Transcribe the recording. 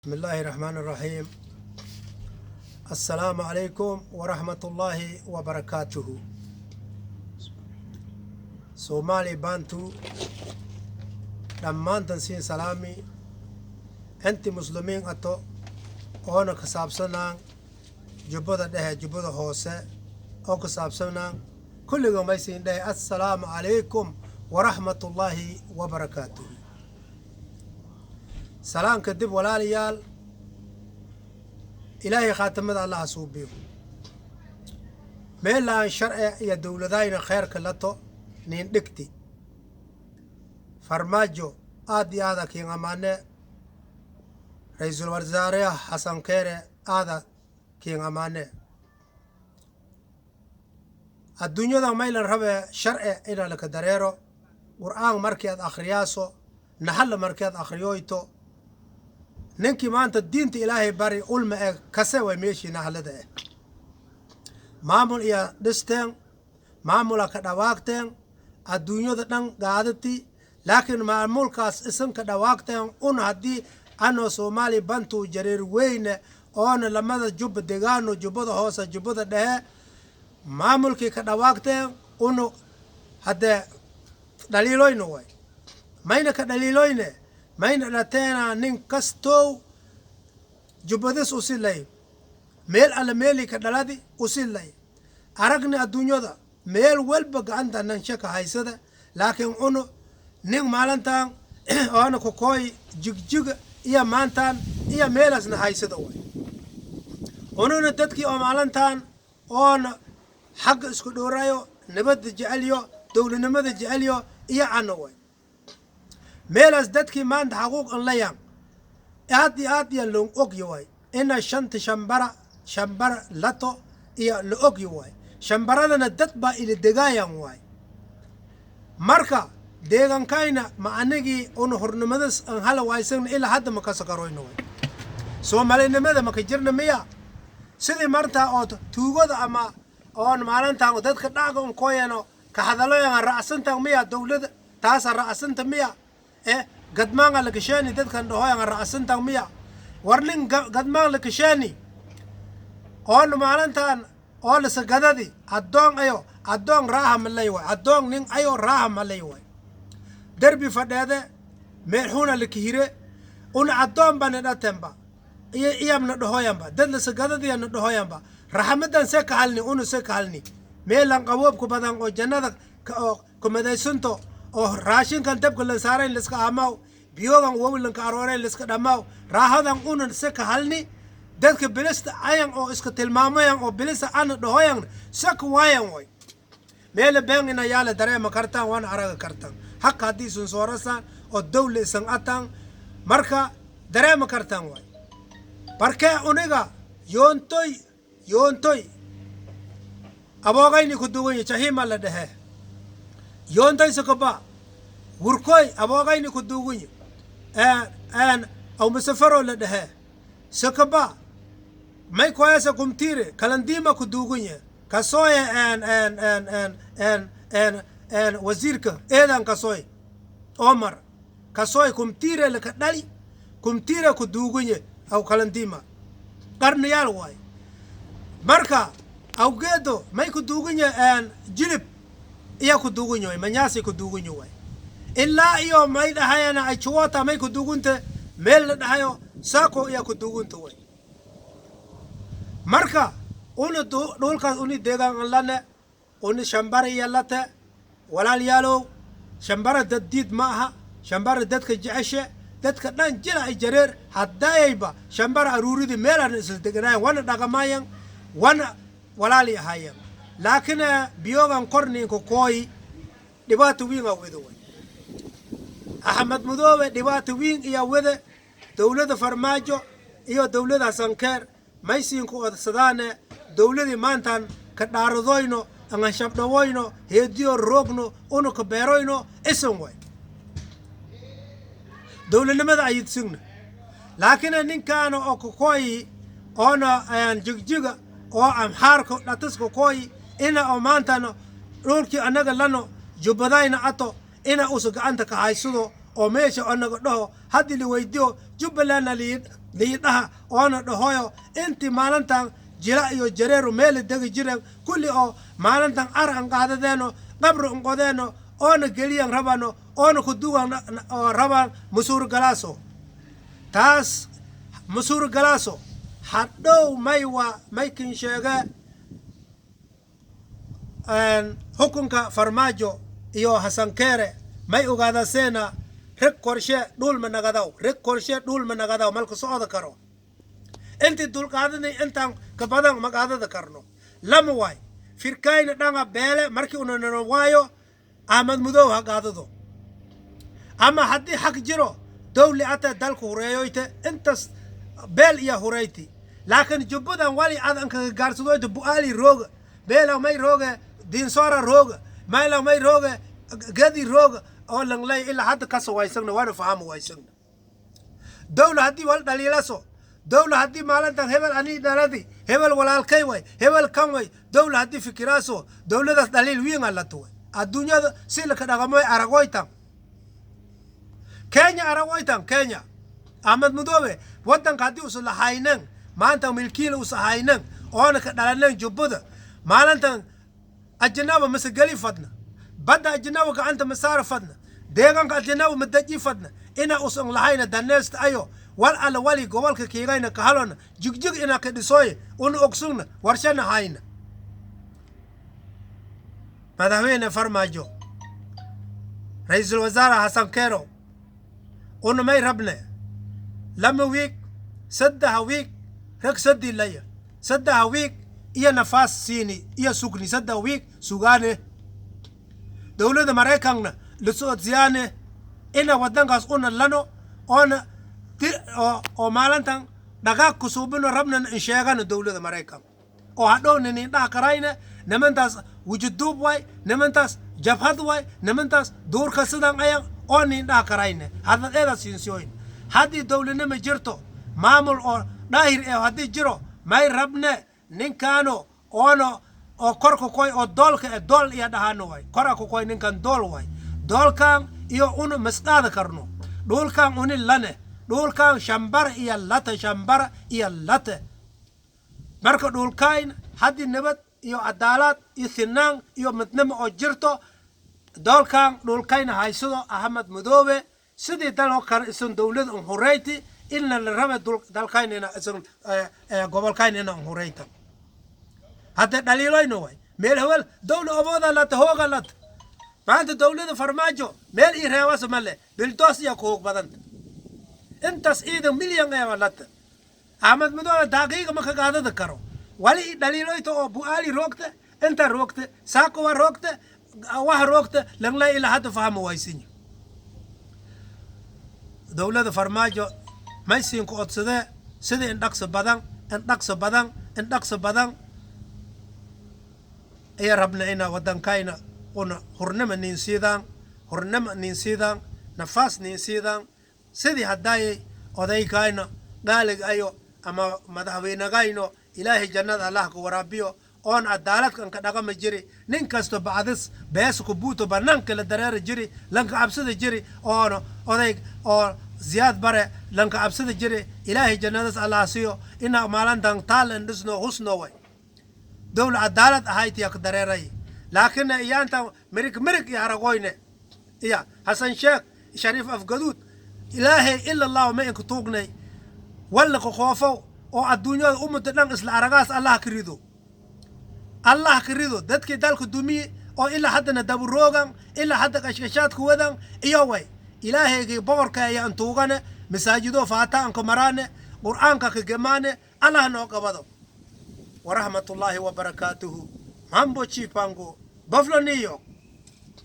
بسم الله الرحمن الرحيم. السلام عليكم ورحمة الله وبركاته. سومالي بانتو لما تنسين سلامي انت مسلمين اتو اونا كساب سنان جبودا ده جبودا هوسة او كساب سنان كل يوم يسين ده السلام عليكم ورحمة الله وبركاته. سلام كدب ولا ليال إلهي خاتم الله سوبيه ميلا شرع يا دولدين خير كلتو نين دكتي فرماجو آدي هذا كي غمانة رئيس الوزراء حسن كيري هذا كي غمانة الدنيا دا ميلا ربع شرع إلى لك دريرو قرآن مركز أخرياسو نحل مركز أخريويتو ننكي ما أنت الدين إلهي باري علم كسر ومشي نحلده معمول يا دستين معمول كدواقتين الدنيا دتن قادتي لكن معمول كاس اسم كدواقتين أن هدي أنو سومالي بنتو جرير وين أن لما جب دجانو جبوده هوسا جبوده ده معمول كي كدواقتين أنو هذا دليلوي نوعي ما ينك دليلوي ماين لاتينا نين كستو جبدس أسيلي ميل على ميلي كدلادي أسيلي أرقني الدنيا دا ميل والبق عندنا ننشك هايسدا لكن أنو نين مالنتان أنا كوكوي جيج إيا مانتان إيا ميلسنا هايسدا وي أنو ندتكي أو مالنتان أنا حق اسكدورايو نبد جعليو دولة نمد جعليو إيا عنوي ميلاس دتكي ما عند حقوق الليام آدي اللون أوكيواي إن شنت شمبرة لاتو إيا لأوكيواي شمبرة لنا دتبا إلى دقايا واي مركا ديغان كاينا ما أنجي أنو هرنمدس أن هلا وايسن إلا حد ما كسكروين واي سو مالين ماذا ما كجرنا ميا سيدي مرتا أو توجد أما أون مالنتا ودتك داغون كويانو كهذلويا رأسنتا ميا دولة تاسا رأسنتا ميا قد ما قال لك شاني تدخل دهويا على رأسنتا ميا ورلين قد ما قال لك شاني أول مالنتان أول سجدتي أدون أيو أدون راهم اللي يوي أدون نين أيو راهم اللي يوي دربي فداده مرحونا لكهيرة أن أدون بني تنبا إيه من دهويا با دل سجدتي أن دهويا با رحمتان سكالني أنو سكالني ميلان قواب كبدان أو جنة كمداي سنتو أو راشين كان تبقى لسارين لسك أماو بيوغان وولن كارورين لسك دماو راهدان أونن سك هالني دلك بلست أيان أو إسك تلماميان أو بلست أنا دهويان سك وايان وي ميل بيننا يالا دري مكرتان وانا أراغ كرتان حق حديث سورسان أو دولة سنعتان مركا دري مكرتان وي بركة أونيغا يونتوي أبوغايني كدوغي چاهي مالا ده يونتاي سكبا وركوي أبوغايني كدوغني أن أو مسافروا لده سكبا ما يكويس كمتيري كلانديما كدوغني كسوي أن وزيرك إيدان كسوي عمر كسوي كمتيري لكدالي كمتيري كدوغني أو كلانديما قرنيال واي مركا أو جدو ما يكدوغني أن جلب iya kudugunyo manyasi kudugunyo way illa iyo may dhahayana ay chuwata may kudugunte meel dhahayo sako iya kudugunto way marka unu dhulkaas uni deegaan lane uni shambara yalata walaal yaalo shambara dadid maaha shambara dadka jeceshe dadka dhan jira ay jareer hadayba shambara aruridi meel aan isla deganaayan wana dhaqamayan wana walaali ahayan لكن بيوغان قرني كوكوي دبات وين أوذوي أحمد مدوبة دبات وين يا وذا دولة فرماجو إيو دولة سانكر ما يصير كو صدانة دولة مانتان كدارضوينو أن شبدوينو هديو روغنو أنو كبيروينو اسموي دولة لماذا يتسون لكن إن كانوا أو كوكوي أنا أن جيجا أو أم حاركو نتسكو كوي إنا أو مانتانو رولكي أنغا لانو جبداينا أتو إنا أسوك أنت كهايسودو أو ميشو أنغا دوه هادي اللي ويديو جبلانا ليد liidaha oona dhahoyo inti maalintan jila iyo jareeru meel degi jireen kulli oo maalintan aran qaadadeeno qabri unqodeeno oona geliyan rabano oona ku duwan oo rabaan musuur galaaso taas musuur galaaso hadhow may kin sheege hukunka farmaajo iyo Hassan Kere may ogaada seena reg korshe dhul ma nagadaw malka socda karo inti dulqaadani intaan ka badan magaadada karno lama waay firkayna dhanga beele markii unanano waayo Ahmad Madow ha qaadado ama haddii xaq jiro dawli ata dalku hureeyoyte intas beel iyo hureyti laakiin jubbadan wali adan ka gaarsadoyte bu'aali rooga beela may rooga diinsora rooga mayla may rooga gadi rooga oo langlay ilaa hadda ka soo waysagna waana faham waysagna dawla haddii wal dhaliilaso dawla haddii maalintan hebel ani dhaladi hebel walaalkay way hebel kan way dawla haddii fikiraaso dawladaas dhaliil wiin alla tuway adduunyada si la ka dhaqamoy aragoytan Kenya aragoytan Kenya Ahmad Madow wadanka haddii usan lahaynan maanta milkiil usan haynan oona ka dhalanan jubbada maalintan ajnaaba masagali fadna bada ajnaaba gacanta masaara fadna deegaanka ajnaaba madaji fadna ina usan lahayna daneest ayo wal ala wali gobolka kiigayna ka halona jigjig ina ka dhisooy un ogsugna warshana hayna madaxweyne farmaajo ra'iisul wasaare Hassan Kero un may rabne lama week saddex week rag sadii laya saddex week iyo nafaas siini iyo sugni saddex week sugaane dawladda Mareykanna la socodsiyaane ina wadankaas una lano oona oo maalintan dhaqaaq ku suubino rabnan in sheegano dawladda Mareykan oo hadhow nin dhaha karayna nimantaas wujuduub way nimantaas jabhad way nimantaas duurka sidan ayan oo nin dhaha karayna hadda siinsiyoyn haddii dawladnimo jirto maamul oo daahir ee haddii jiro may rabne ninkaano oono oo korka koy oo doolka ee dool iyo dhahaano way korka koy ninkan dool way doolkan iyo unu masqaada karno dhulkan uni lane dhulkan shambar iyo late marka dhulkayn haddii nabad iyo cadaalad iyo sinaan iyo midnimo oo jirto doolkan dhulkayna haysado Ahmad Madow sidii daloo kale isan dawlad un horeyti ilna la raba dalkaynina isan gobolkaynina un horeyta hadda dhaliilayno way meel hawal dawla abooda la tahooga la maanta dawladda farmaajo meel i reewas male bildoos ya ku badan intas iidan milyan ee walata Ahmad Madow daqiiqa ma ka qaadada karo wali dhaliilayto oo bu'aali roogta inta roogta saako wa roogta wax roogta langla ila hadda fahmo waysin dawladda farmaajo may siin ku odsade sida in dhaqso badan ay rabna ina wadankayna una hurnama nin sidan nafas nin sidan sidii hadday odaykayna gaalig ayo ama madaxweynagayno ilaahi jannada Allah ku waraabiyo oon cadaalad kan ka dhaqama jiri nin kasto bacdis bees ku buuto banaanka la dareer jiri lanka absada jiri oon oday oo ziyaad bare lanka absada jiri ilaahi jannadas Allah siyo ina maalantan taal indisno husno way dawla cadaalad ahayd yaa ka dareeray laakiin iyaanta mirig ya aragoyne iya Hassan Sheikh Sharif Afgaduud ilaahi illa Allah ma inku tuugnay walla qoofo oo adduunyada ummada dhan isla aragaas Allah ka rido dadkii dalku dumiye oo ila haddana daburoogan ila hadda qashqashaad ku wadan iyo way ilaahaygi boqorka ayaan tuugane masaajido faataan ka marane quraanka ka gemaane Allah noo qabado wa rahmatullahi wa barakatuhu mambo chipango Buffalo New York